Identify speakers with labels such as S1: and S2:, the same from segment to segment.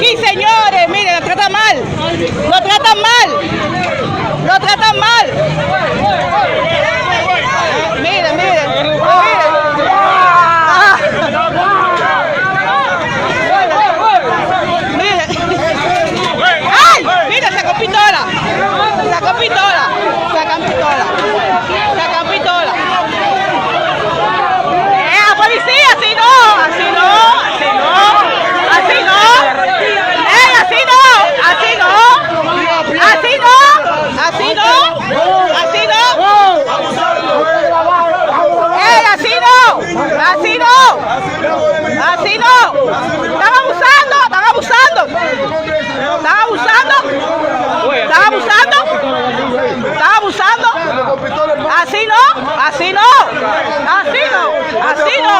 S1: Sí, señores, miren, lo tratan mal. Lo tratan mal. Lo tratan mal. Miren, miren. Miren. ¡Ay! Mira, sacó pistola. Sacó pistola. Sacan pistola. Sacan pistola. Policía, así no. Así no. Así no. Así no. Así no. Así no. Así no. Así no. Así no. Así no. Así no. Están abusando. Están abusando. Están abusando. Están abusando. Están abusando. Así no. Así no. Así no. Así no.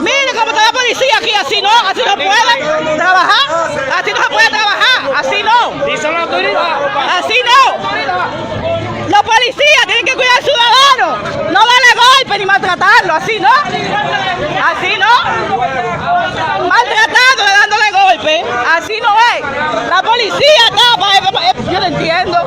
S1: Miren cómo está la policía aquí. Así no puede trabajar. Así no se puede trabajar. Así no.
S2: Dice la autoridad.
S1: Así no. Los policías tienen que cuidar al ciudadano. No darle golpe ni maltratarlo. Así no. Así no. Maltratándole, dándole golpe. Así no es. La policía acá, yo no entiendo.